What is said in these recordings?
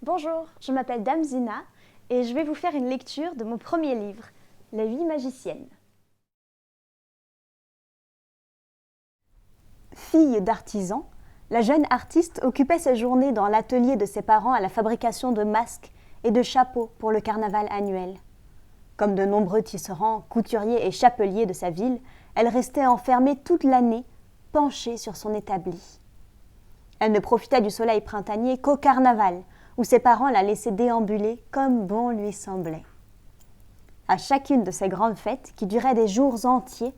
Bonjour, je m'appelle Dame Zina et je vais vous faire une lecture de mon premier livre, Les 8 magiciennes. Fille d'artisan, la jeune artiste occupait ses journées dans l'atelier de ses parents à la fabrication de masques et de chapeaux pour le carnaval annuel. Comme de nombreux tisserands, couturiers et chapeliers de sa ville, elle restait enfermée toute l'année, penchée sur son établi. Elle ne profitait du soleil printanier qu'au carnaval, où ses parents la laissaient déambuler comme bon lui semblait. À chacune de ces grandes fêtes, qui duraient des jours entiers,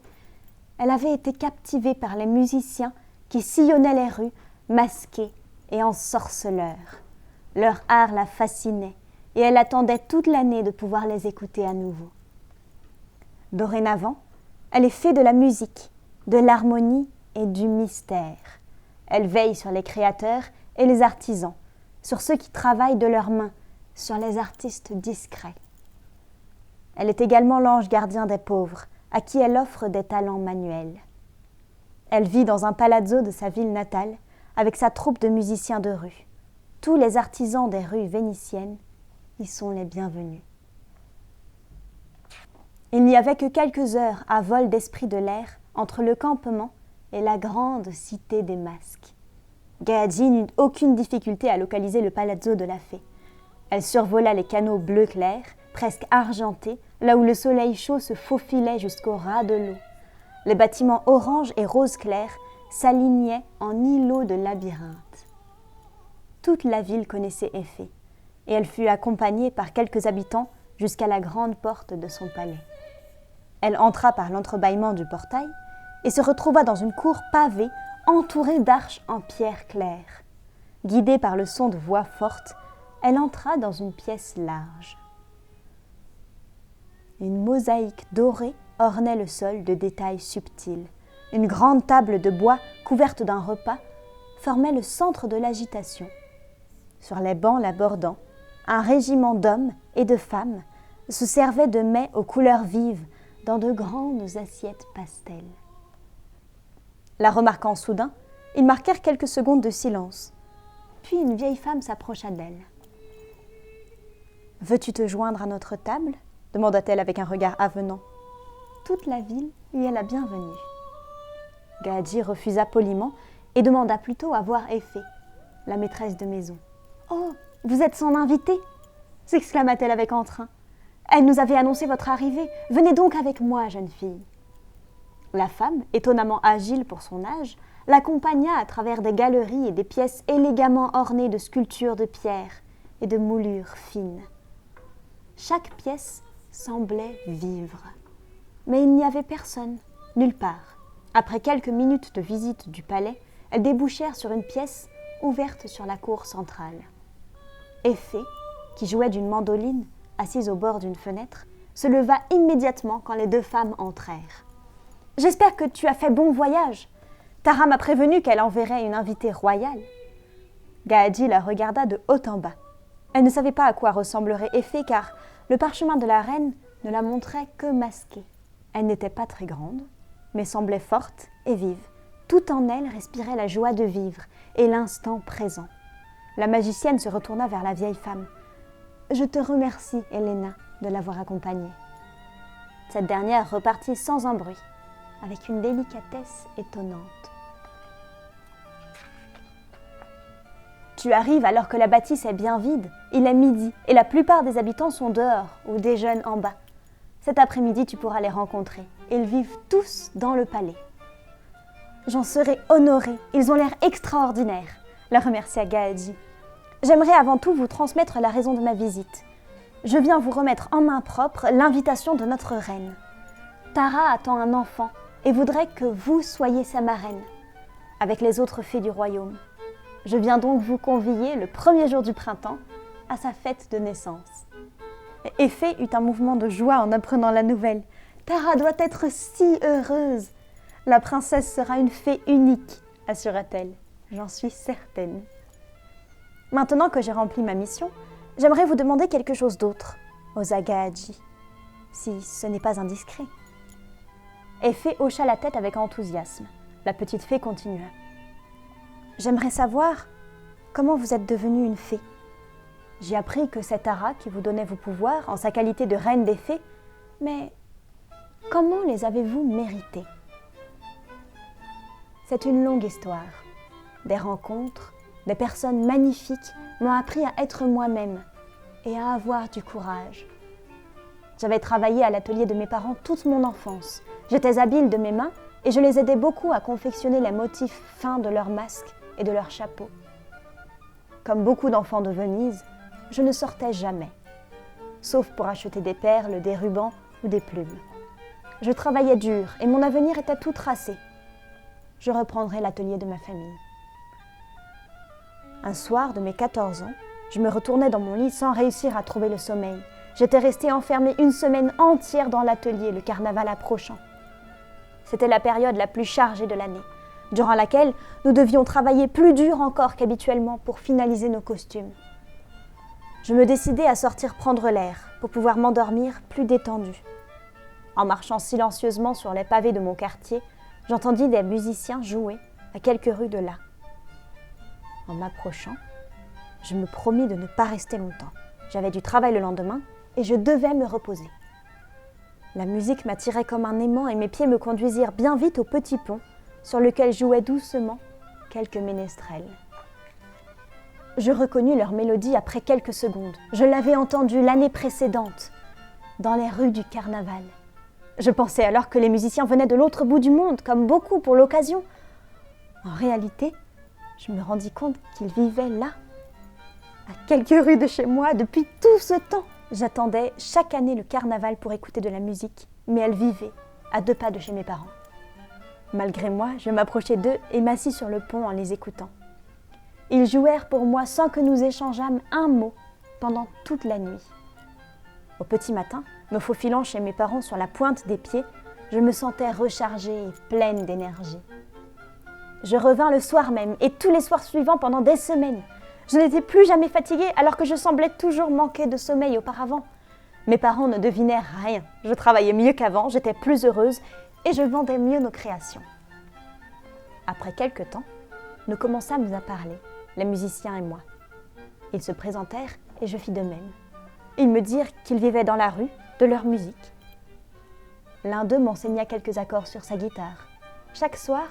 elle avait été captivée par les musiciens qui sillonnaient les rues, masqués et ensorceleurs. Leur art la fascinait, et elle attendait toute l'année de pouvoir les écouter à nouveau. Dorénavant, elle est fée de la musique, de l'harmonie et du mystère. Elle veille sur les créateurs et les artisans, sur ceux qui travaillent de leurs mains, sur les artistes discrets. Elle est également l'ange gardien des pauvres, à qui elle offre des talents manuels. Elle vit dans un palazzo de sa ville natale, avec sa troupe de musiciens de rue. Tous les artisans des rues vénitiennes y sont les bienvenus. Il n'y avait que quelques heures à vol d'esprit de l'air entre le campement et la grande cité des masques. Gaadi n'eut aucune difficulté à localiser le palazzo de la fée. Elle survola les canaux bleu clair, presque argentés, là où le soleil chaud se faufilait jusqu'au ras de l'eau. Les bâtiments orange et rose clair s'alignaient en îlots de labyrinthe. Toute la ville connaissait Effet, et elle fut accompagnée par quelques habitants jusqu'à la grande porte de son palais. Elle entra par l'entrebâillement du portail et se retrouva dans une cour pavée entourée d'arches en pierre claire. Guidée par le son de voix fortes, elle entra dans une pièce large. Une mosaïque dorée ornait le sol de détails subtils. Une grande table de bois couverte d'un repas formait le centre de l'agitation. Sur les bancs la bordant, un régiment d'hommes et de femmes se servait de mets aux couleurs vives dans de grandes assiettes pastel. La remarquant soudain, ils marquèrent quelques secondes de silence. Puis une vieille femme s'approcha d'elle. « Veux-tu te joindre à notre table ?» demanda-t-elle avec un regard avenant. Toute la ville lui est la bienvenue. Gaadi refusa poliment et demanda plutôt à voir Effet, la maîtresse de maison. « Oh, vous êtes son invitée !» s'exclama-t-elle avec entrain. « Elle nous avait annoncé votre arrivée. Venez donc avec moi, jeune fille. » La femme, étonnamment agile pour son âge, l'accompagna à travers des galeries et des pièces élégamment ornées de sculptures de pierre et de moulures fines. Chaque pièce semblait vivre. Mais il n'y avait personne, nulle part. Après quelques minutes de visite du palais, elles débouchèrent sur une pièce ouverte sur la cour centrale. Effet, qui jouait d'une mandoline, assise au bord d'une fenêtre, se leva immédiatement quand les deux femmes entrèrent. « J'espère que tu as fait bon voyage. Tara m'a prévenu qu'elle enverrait une invitée royale. » Gaadi la regarda de haut en bas. Elle ne savait pas à quoi ressemblerait Effet car le parchemin de la reine ne la montrait que masquée. Elle n'était pas très grande, mais semblait forte et vive. Tout en elle respirait la joie de vivre et l'instant présent. La magicienne se retourna vers la vieille femme. « Je te remercie, Helena, de l'avoir accompagnée. » Cette dernière repartit sans un bruit, avec une délicatesse étonnante. « Tu arrives alors que la bâtisse est bien vide. Il est midi et la plupart des habitants sont dehors ou déjeunent en bas. Cet après-midi, tu pourras les rencontrer. Ils vivent tous dans le palais. »« J'en serai honorée. Ils ont l'air extraordinaires, » la remercia Gaadi. « J'aimerais avant tout vous transmettre la raison de ma visite. Je viens vous remettre en main propre l'invitation de notre reine. Tara attend un enfant et voudrait que vous soyez sa marraine, avec les autres fées du royaume. Je viens donc vous convier le premier jour du printemps à sa fête de naissance. » Effet eut un mouvement de joie en apprenant la nouvelle. « Tara doit être si heureuse. La princesse sera une fée unique, assura-t-elle. J'en suis certaine. Maintenant que j'ai rempli ma mission, j'aimerais vous demander quelque chose d'autre, osa Gaadi, si ce n'est pas indiscret. » Effet hocha la tête avec enthousiasme. La petite fée continua. « J'aimerais savoir comment vous êtes devenue une fée. » J'ai appris que c'est Tara qui vous donnait vos pouvoirs en sa qualité de reine des fées, mais comment les avez-vous mérités? C'est une longue histoire. Des rencontres, des personnes magnifiques m'ont appris à être moi-même et à avoir du courage. J'avais travaillé à l'atelier de mes parents toute mon enfance. J'étais habile de mes mains et je les aidais beaucoup à confectionner les motifs fins de leurs masques et de leurs chapeaux. Comme beaucoup d'enfants de Venise, je ne sortais jamais, sauf pour acheter des perles, des rubans ou des plumes. Je travaillais dur et mon avenir était tout tracé. Je reprendrai l'atelier de ma famille. Un soir de mes 14 ans, je me retournais dans mon lit sans réussir à trouver le sommeil. J'étais restée enfermée une semaine entière dans l'atelier, le carnaval approchant. C'était la période la plus chargée de l'année, durant laquelle nous devions travailler plus dur encore qu'habituellement pour finaliser nos costumes. Je me décidai à sortir prendre l'air pour pouvoir m'endormir plus détendue. En marchant silencieusement sur les pavés de mon quartier, j'entendis des musiciens jouer à quelques rues de là. En m'approchant, je me promis de ne pas rester longtemps. J'avais du travail le lendemain et je devais me reposer. La musique m'attirait comme un aimant et mes pieds me conduisirent bien vite au petit pont sur lequel jouaient doucement quelques ménestrels. Je reconnus leur mélodie après quelques secondes. Je l'avais entendue l'année précédente, dans les rues du carnaval. Je pensais alors que les musiciens venaient de l'autre bout du monde, comme beaucoup pour l'occasion. En réalité, je me rendis compte qu'ils vivaient là, à quelques rues de chez moi, depuis tout ce temps. J'attendais chaque année le carnaval pour écouter de la musique, mais elle vivait à 2 pas de chez mes parents. Malgré moi, je m'approchai d'eux et m'assis sur le pont en les écoutant. Ils jouèrent pour moi sans que nous échangeâmes un mot pendant toute la nuit. Au petit matin, me faufilant chez mes parents sur la pointe des pieds, je me sentais rechargée et pleine d'énergie. Je revins le soir même et tous les soirs suivants pendant des semaines. Je n'étais plus jamais fatiguée alors que je semblais toujours manquer de sommeil auparavant. Mes parents ne devinaient rien. Je travaillais mieux qu'avant, j'étais plus heureuse et je vendais mieux nos créations. Après quelque temps, nous commençâmes à parler, les musiciens et moi. Ils se présentèrent et je fis de même. Ils me dirent qu'ils vivaient dans la rue, de leur musique. L'un d'eux m'enseigna quelques accords sur sa guitare. Chaque soir,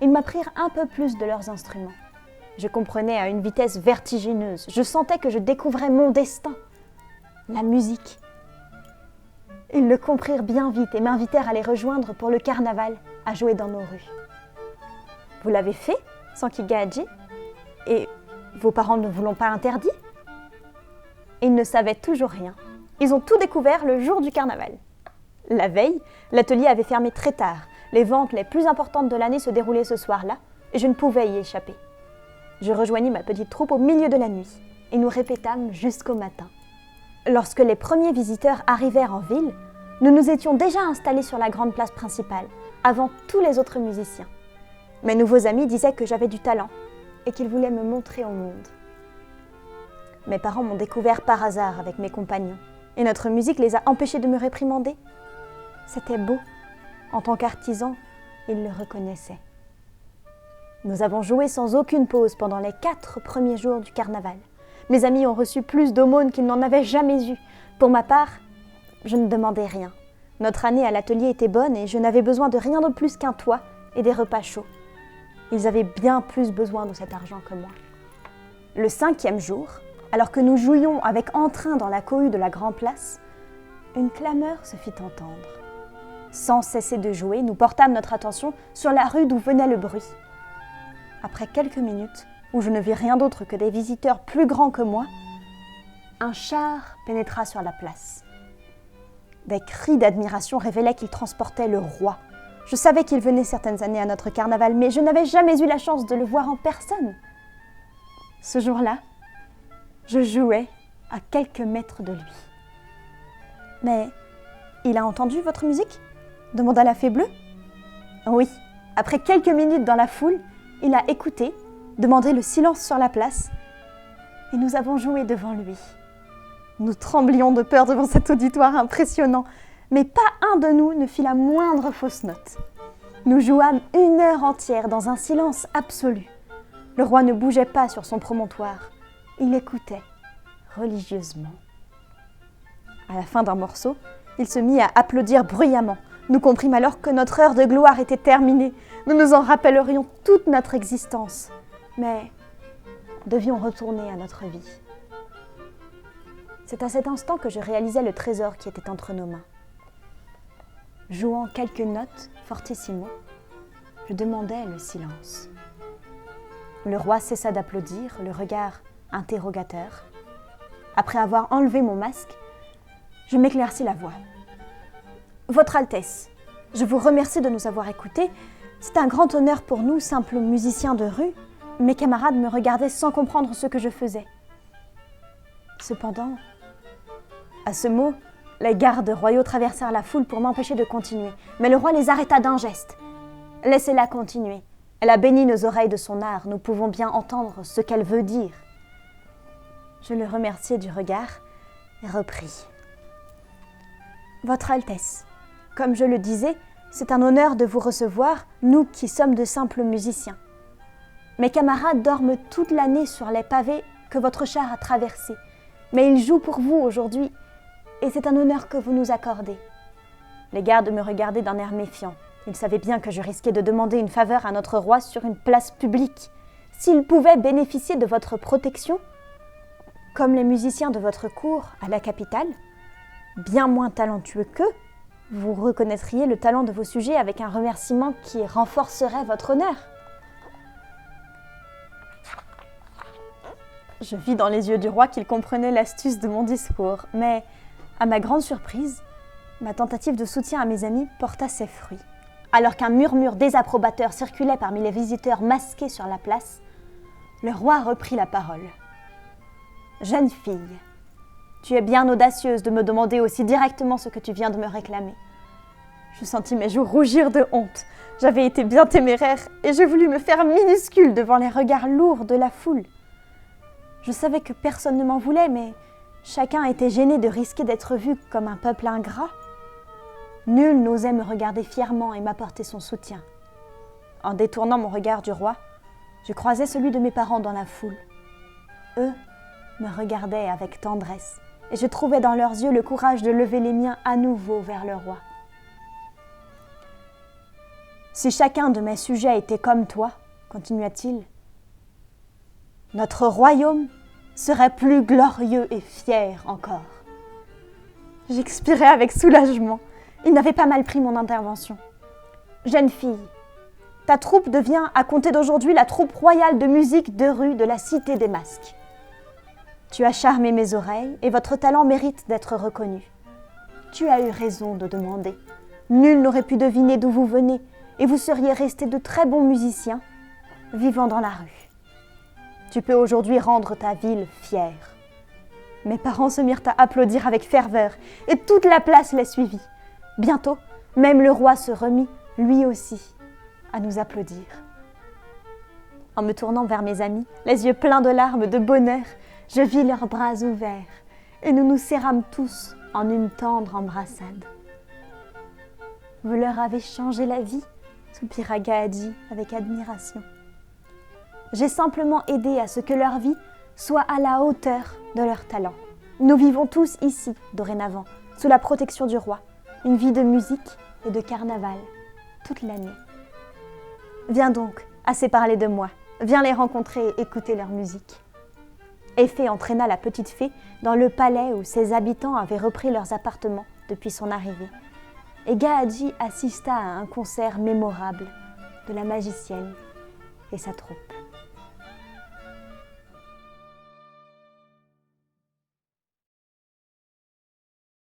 ils m'apprirent un peu plus de leurs instruments. Je comprenais à une vitesse vertigineuse. Je sentais que je découvrais mon destin, la musique. Ils le comprirent bien vite et m'invitèrent à les rejoindre pour le carnaval, à jouer dans nos rues. « Vous l'avez fait, Sanki Gadji ? Et vos parents ne vous l'ont pas interdit ?» Ils ne savaient toujours rien. Ils ont tout découvert le jour du carnaval. La veille, l'atelier avait fermé très tard. Les ventes les plus importantes de l'année se déroulaient ce soir-là et je ne pouvais y échapper. Je rejoignis ma petite troupe au milieu de la nuit et nous répétâmes jusqu'au matin. Lorsque les premiers visiteurs arrivèrent en ville, nous nous étions déjà installés sur la grande place principale, avant tous les autres musiciens. Mes nouveaux amis disaient que j'avais du talent et qu'ils voulaient me montrer au monde. Mes parents m'ont découvert par hasard avec mes compagnons et notre musique les a empêchés de me réprimander. C'était beau. En tant qu'artisans, ils le reconnaissaient. Nous avons joué sans aucune pause pendant les 4 premiers jours du carnaval. Mes amis ont reçu plus d'aumônes qu'ils n'en avaient jamais eu. Pour ma part, je ne demandais rien. Notre année à l'atelier était bonne et je n'avais besoin de rien de plus qu'un toit et des repas chauds. Ils avaient bien plus besoin de cet argent que moi. Le 5e jour, alors que nous jouions avec entrain dans la cohue de la Grand Place, une clameur se fit entendre. Sans cesser de jouer, nous portâmes notre attention sur la rue d'où venait le bruit. Après quelques minutes, où je ne vis rien d'autre que des visiteurs plus grands que moi, un char pénétra sur la place. Des cris d'admiration révélaient qu'il transportait le roi. Je savais qu'il venait certaines années à notre carnaval, mais je n'avais jamais eu la chance de le voir en personne. Ce jour-là, je jouais à quelques mètres de lui. « Mais il a entendu votre musique ?» demanda la fée bleue. « Oui, après quelques minutes dans la foule, il a écouté, demandé le silence sur la place, et nous avons joué devant lui. Nous tremblions de peur devant cet auditoire impressionnant, mais pas un de nous ne fit la moindre fausse note. Nous jouâmes 1 heure entière dans un silence absolu. Le roi ne bougeait pas sur son promontoire. Il écoutait, religieusement. À la fin d'un morceau, il se mit à applaudir bruyamment. Nous comprîmes alors que notre heure de gloire était terminée. Nous nous en rappellerions toute notre existence, mais devions retourner à notre vie. C'est à cet instant que je réalisais le trésor qui était entre nos mains. Jouant quelques notes fortissimo, je demandais le silence. Le roi cessa d'applaudir, le regard interrogateur. Après avoir enlevé mon masque, je m'éclaircis la voix. « Votre Altesse, je vous remercie de nous avoir écoutés. C'est un grand honneur pour nous, simples musiciens de rue. Mes camarades me regardaient sans comprendre ce que je faisais. Cependant, à ce mot, les gardes royaux traversèrent la foule pour m'empêcher de continuer. Mais le roi les arrêta d'un geste. « Laissez-la continuer. Elle a béni nos oreilles de son art. Nous pouvons bien entendre ce qu'elle veut dire. » Je le remerciai du regard et repris. « Votre Altesse, comme je le disais, c'est un honneur de vous recevoir, nous qui sommes de simples musiciens. Mes camarades dorment toute l'année sur les pavés que votre char a traversés, mais ils jouent pour vous aujourd'hui, et c'est un honneur que vous nous accordez. » Les gardes me regardaient d'un air méfiant. Ils savaient bien que je risquais de demander une faveur à notre roi sur une place publique. S'il pouvait bénéficier de votre protection, comme les musiciens de votre cour à la capitale, bien moins talentueux qu'eux, vous reconnaîtriez le talent de vos sujets avec un remerciement qui renforcerait votre honneur. Je vis dans les yeux du roi qu'il comprenait l'astuce de mon discours, mais, à ma grande surprise, ma tentative de soutien à mes amis porta ses fruits. Alors qu'un murmure désapprobateur circulait parmi les visiteurs masqués sur la place, le roi reprit la parole. « Jeune fille, tu es bien audacieuse de me demander aussi directement ce que tu viens de me réclamer. » Je sentis mes joues rougir de honte. J'avais été bien téméraire et je voulus me faire minuscule devant les regards lourds de la foule. Je savais que personne ne m'en voulait, mais chacun était gêné de risquer d'être vu comme un peuple ingrat. Nul n'osait me regarder fièrement et m'apporter son soutien. En détournant mon regard du roi, je croisais celui de mes parents dans la foule. Eux me regardaient avec tendresse, et je trouvais dans leurs yeux le courage de lever les miens à nouveau vers le roi. « Si chacun de mes sujets était comme toi, continua-t-il, notre royaume serait plus glorieux et fier encore. » J'expirais avec soulagement. Il n'avait pas mal pris mon intervention. « Jeune fille, ta troupe devient à compter d'aujourd'hui la troupe royale de musique de rue de la Cité des Masques. Tu as charmé mes oreilles et votre talent mérite d'être reconnu. Tu as eu raison de demander. Nul n'aurait pu deviner d'où vous venez et vous seriez restés de très bons musiciens vivant dans la rue. Tu peux aujourd'hui rendre ta ville fière. » Mes parents se mirent à applaudir avec ferveur et toute la place les suivit. Bientôt, même le roi se remit, lui aussi, à nous applaudir. En me tournant vers mes amis, les yeux pleins de larmes de bonheur, je vis leurs bras ouverts et nous nous serrâmes tous en une tendre embrassade. « Vous leur avez changé la vie ?» soupira Gaadi avec admiration. « J'ai simplement aidé à ce que leur vie soit à la hauteur de leur talent. Nous vivons tous ici, dorénavant, sous la protection du roi, une vie de musique et de carnaval, toute l'année. Viens donc, assez parlé de moi, viens les rencontrer et écouter leur musique. » Effet entraîna la petite fée dans le palais où ses habitants avaient repris leurs appartements depuis son arrivée. Et Gaadi assista à un concert mémorable de la magicienne et sa troupe.